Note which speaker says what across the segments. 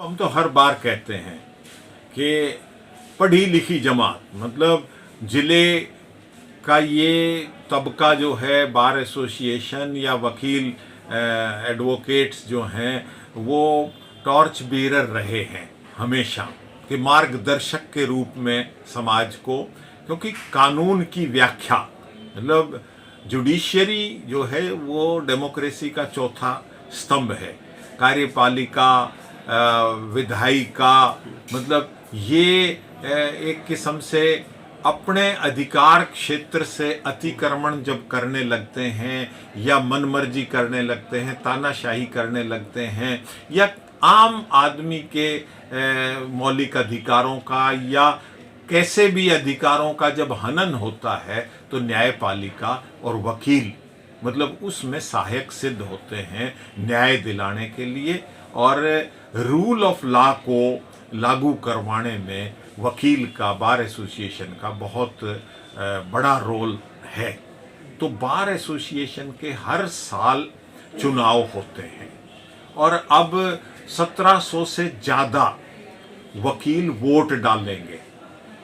Speaker 1: हम तो हर बार कहते हैं कि पढ़ी लिखी जमात मतलब जिले का ये तबका जो है बार एसोसिएशन या वकील एडवोकेट्स जो हैं वो टॉर्च बीरर रहे हैं हमेशा कि मार्गदर्शक के रूप में समाज को, क्योंकि कानून की व्याख्या मतलब जुडिशरी जो है वो डेमोक्रेसी का चौथा स्तंभ है। कार्यपालिका, विधायिका, मतलब ये एक किस्म से अपने अधिकार क्षेत्र से अतिक्रमण जब करने लगते हैं या मनमर्जी करने लगते हैं, तानाशाही करने लगते हैं या आम आदमी के मौलिक अधिकारों का या कैसे भी अधिकारों का जब हनन होता है तो न्यायपालिका और वकील मतलब उसमें सहायक सिद्ध होते हैं न्याय दिलाने के लिए, और रूल ऑफ लॉ को लागू करवाने में वकील का, बार एसोसिएशन का बहुत बड़ा रोल है। तो बार एसोसिएशन के हर साल चुनाव होते हैं और अब 1700 से ज़्यादा वकील वोट डालेंगे।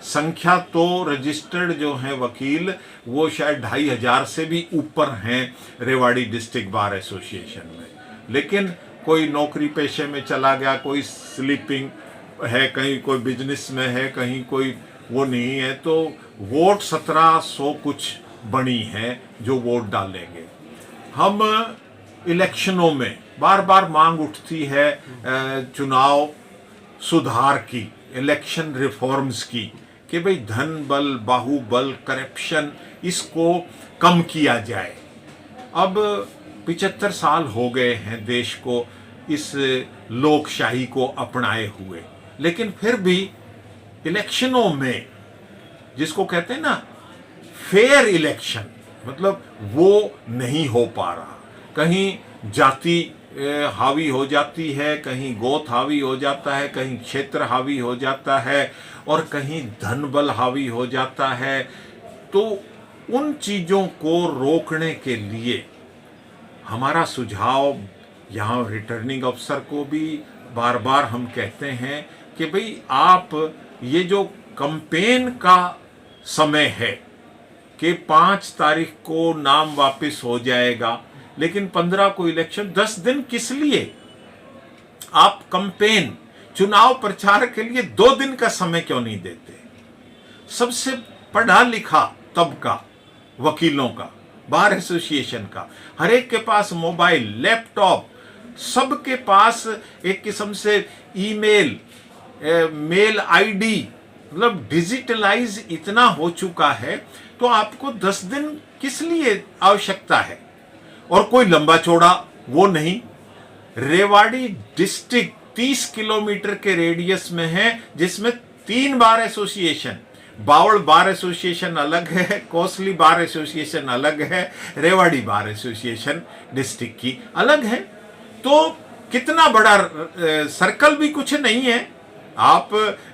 Speaker 1: संख्या तो रजिस्टर्ड जो हैं वकील वो शायद 2500 से भी ऊपर हैं रेवाड़ी डिस्ट्रिक्ट बार एसोसिएशन में, लेकिन कोई नौकरी पेशे में चला गया, कोई स्लीपिंग है, कहीं कोई बिजनेस में है, कहीं कोई वो नहीं है, तो वोट 1700 कुछ बनी हैं जो वोट डालेंगे। हम इलेक्शनों में बार बार मांग उठती है चुनाव सुधार की, इलेक्शन रिफॉर्म्स की, कि भाई धन बल, बाहुबल, करप्शन इसको कम किया जाए। अब 75 साल हो गए हैं देश को इस लोकशाही को अपनाए हुए, लेकिन फिर भी इलेक्शनों में जिसको कहते हैं ना फेयर इलेक्शन, मतलब वो नहीं हो पा रहा। कहीं जाति हावी हो जाती है, कहीं गोत हावी हो जाता है, कहीं क्षेत्र हावी हो जाता है और कहीं धन बल हावी हो जाता है। तो उन चीज़ों को रोकने के लिए हमारा सुझाव यहाँ रिटर्निंग अफसर को भी बार बार हम कहते हैं कि भाई आप ये जो कैंपेन का समय है कि 5 तारीख को नाम वापस हो जाएगा लेकिन 15 को इलेक्शन, 10 दिन किस लिए? आप कैंपेन चुनाव प्रचार के लिए 2 दिन का समय क्यों नहीं देते? सबसे पढ़ा लिखा तबका वकीलों का, बार एसोसिएशन का, हर एक के पास मोबाइल, लैपटॉप, सबके पास एक किस्म से ईमेल, मेल आईडी, मतलब डिजिटलाइज इतना हो चुका है। तो आपको 10 दिन किस लिए आवश्यकता है? और कोई लंबा चौड़ा वो नहीं। रेवाड़ी डिस्ट्रिक्ट 30 किलोमीटर के रेडियस में है, जिसमें 3 बार एसोसिएशन, बावड़ बार एसोसिएशन अलग है, कोसली बार एसोसिएशन अलग है, रेवाड़ी बार एसोसिएशन डिस्ट्रिक्ट की अलग है। तो कितना बड़ा सर्कल भी कुछ नहीं है। आप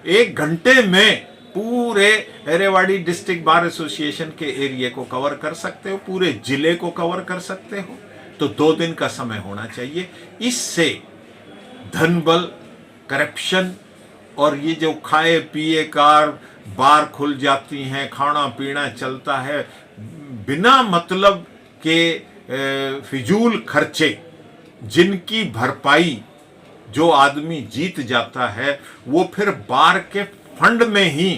Speaker 1: 1 घंटे में पूरे रेवाड़ी डिस्ट्रिक्ट बार एसोसिएशन के एरिया को कवर कर सकते हो, पूरे जिले को कवर कर सकते हो। तो 2 दिन का समय होना चाहिए। इससे धन बल, करप्शन और ये जो खाए पिए कार बार खुल जाती हैं, खाना पीना चलता है, बिना मतलब के फिजूल खर्चे जिनकी भरपाई जो आदमी जीत जाता है वो फिर बार के फंड में ही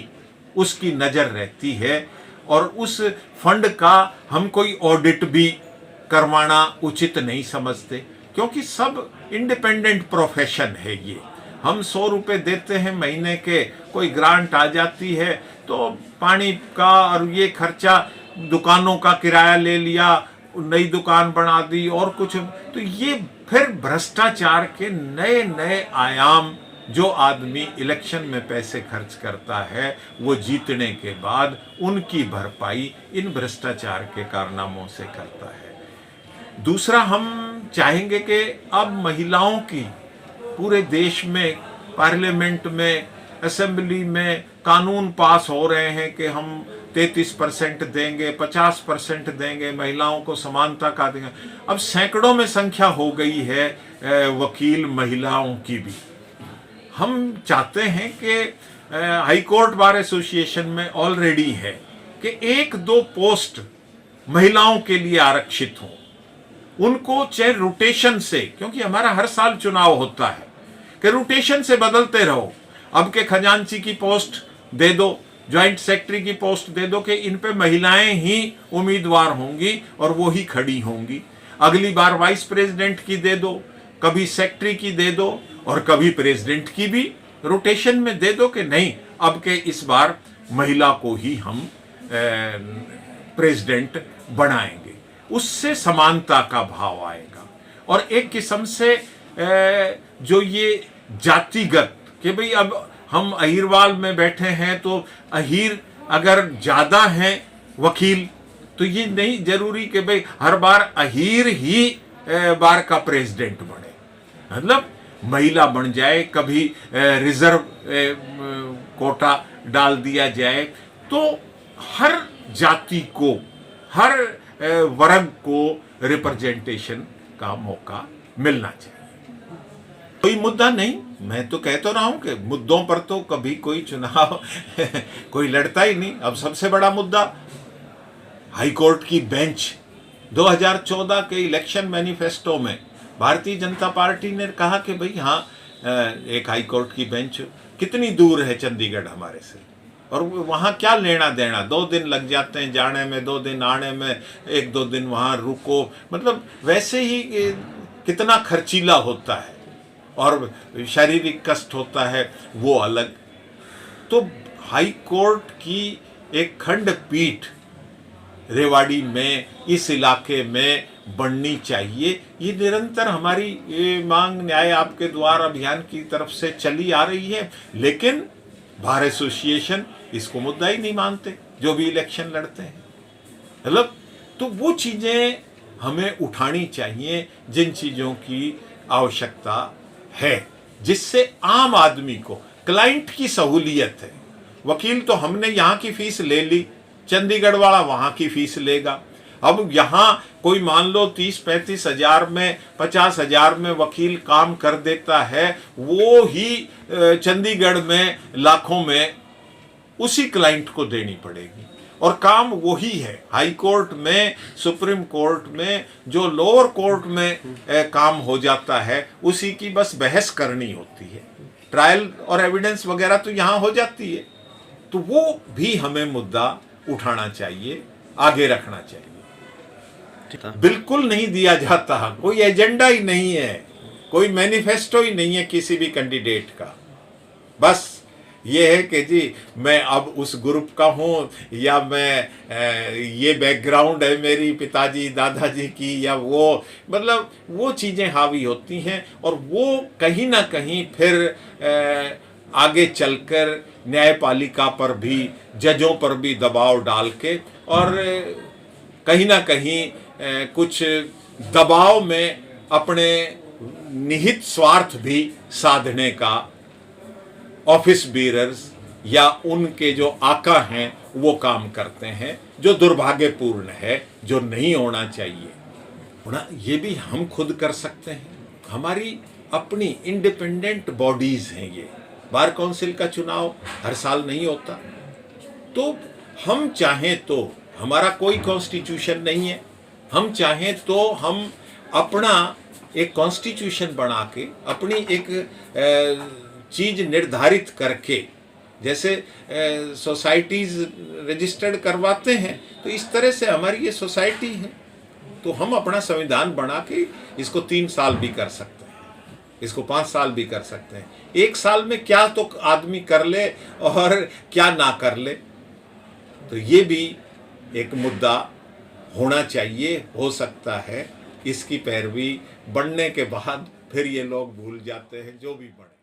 Speaker 1: उसकी नज़र रहती है, और उस फंड का हम कोई ऑडिट भी करवाना उचित नहीं समझते, क्योंकि सब इंडिपेंडेंट प्रोफेशन है ये। हम 100 रुपये देते हैं महीने के, कोई ग्रांट आ जाती है तो पानी का और ये खर्चा, दुकानों का किराया ले लिया, नई दुकान बना दी और कुछ, तो ये फिर भ्रष्टाचार के नए नए आयाम जो आदमी इलेक्शन में पैसे खर्च करता है वो जीतने के बाद उनकी भरपाई इन भ्रष्टाचार के कारनामों से करता है। दूसरा, हम चाहेंगे कि अब महिलाओं की पूरे देश में पार्लियामेंट में, असेंबली में कानून पास हो रहे हैं कि हम 33% देंगे, 50% देंगे, महिलाओं को समानता का देंगे। अब सैकड़ों में संख्या हो गई है वकील महिलाओं की भी। हम चाहते हैं कि हाई कोर्ट बार एसोसिएशन में ऑलरेडी है कि 1-2 पोस्ट महिलाओं के लिए आरक्षित हो, उनको चाहे रोटेशन से, क्योंकि हमारा हर साल चुनाव होता है, कि रोटेशन से बदलते रहो। अब के खजांची की पोस्ट दे दो, ज्वाइंट सेक्रेटरी की पोस्ट दे दो कि इन पे महिलाएं ही उम्मीदवार होंगी और वो ही खड़ी होंगी। अगली बार वाइस प्रेसिडेंट की दे दो, कभी सेक्रेटरी की दे दो और कभी प्रेसिडेंट की भी रोटेशन में दे दो कि नहीं, अब के इस बार महिला को ही हम प्रेसिडेंट बनाएंगे। उससे समानता का भाव आएगा और एक किस्म से जो ये जातिगत कि भाई अब हम अहीरवाल में बैठे हैं तो अहीर अगर ज़्यादा हैं वकील, तो ये नहीं जरूरी कि भाई हर बार अहीर ही बार का प्रेसिडेंट बने, मतलब महिला बन जाए, कभी रिजर्व कोटा डाल दिया जाए, तो हर जाति को, हर वर्ग को रिप्रेजेंटेशन का मौका मिलना चाहिए। कोई मुद्दा नहीं, मैं तो कह तो रहा हूं कि मुद्दों पर तो कभी कोई चुनाव कोई लड़ता ही नहीं। अब सबसे बड़ा मुद्दा हाई कोर्ट की बेंच। 2014 के इलेक्शन मैनिफेस्टो में भारतीय जनता पार्टी ने कहा कि भाई हाँ, एक हाई कोर्ट की बेंच कितनी दूर है चंडीगढ़ हमारे से, और वहाँ क्या लेना देना, 2 दिन लग जाते हैं जाने में, 2 दिन आने में, 1-2 दिन वहाँ रुको, मतलब वैसे ही कितना खर्चीला होता है और शारीरिक कष्ट होता है वो अलग। तो हाई कोर्ट की एक खंडपीठ रेवाड़ी में, इस इलाके में बननी चाहिए। ये निरंतर हमारी ये मांग न्याय आपके द्वार अभियान की तरफ से चली आ रही है, लेकिन बार एसोसिएशन इसको मुद्दा ही नहीं मानते जो भी इलेक्शन लड़ते हैं। मतलब तो वो चीज़ें हमें उठानी चाहिए जिन चीज़ों की आवश्यकता है, जिससे आम आदमी को, क्लाइंट की सहूलियत है। वकील तो हमने यहाँ की फीस ले ली, चंडीगढ़ वाला वहाँ की फीस लेगा। अब यहाँ कोई मान लो 30-35 हजार में, 50 हजार में वकील काम कर देता है, वो ही चंडीगढ़ में लाखों में उसी क्लाइंट को देनी पड़ेगी, और काम वही है। हाई कोर्ट में, सुप्रीम कोर्ट में, जो लोअर कोर्ट में काम हो जाता है उसी की बस बहस करनी होती है, ट्रायल और एविडेंस वगैरह तो यहाँ हो जाती है। तो वो भी हमें मुद्दा उठाना चाहिए, आगे रखना चाहिए। बिल्कुल नहीं दिया जाता, कोई एजेंडा ही नहीं है, कोई मैनिफेस्टो ही नहीं है किसी भी कैंडिडेट का। बस ये है कि जी मैं अब उस ग्रुप का हूँ, या मैं ये बैकग्राउंड है मेरी पिताजी दादाजी की, या वो, मतलब वो चीज़ें हावी होती हैं, और वो कहीं ना कहीं फिर आगे चलकर न्यायपालिका पर भी, जजों पर भी दबाव डाल के, और कहीं ना कहीं कुछ दबाव में अपने निहित स्वार्थ भी साधने का ऑफिस बीरर्स या उनके जो आका हैं वो काम करते हैं, जो दुर्भाग्यपूर्ण है, जो नहीं होना चाहिए। होना ये भी हम खुद कर सकते हैं, हमारी अपनी इंडिपेंडेंट बॉडीज़ हैं। ये बार काउंसिल का चुनाव हर साल नहीं होता, तो हम चाहें तो, हमारा कोई कॉन्स्टिट्यूशन नहीं है, हम चाहें तो हम अपना एक कॉन्स्टिट्यूशन बना के, अपनी एक चीज़ निर्धारित करके, जैसे सोसाइटीज़ रजिस्टर्ड करवाते हैं, तो इस तरह से हमारी ये सोसाइटी है, तो हम अपना संविधान बना के इसको 3 साल भी कर सकते हैं, इसको 5 साल भी कर सकते हैं। 1 साल में क्या तो आदमी कर ले और क्या ना कर ले, तो ये भी एक मुद्दा होना चाहिए। हो सकता है इसकी पैरवी बढ़ने के बाद फिर ये लोग भूल जाते हैं, जो भी बढ़े।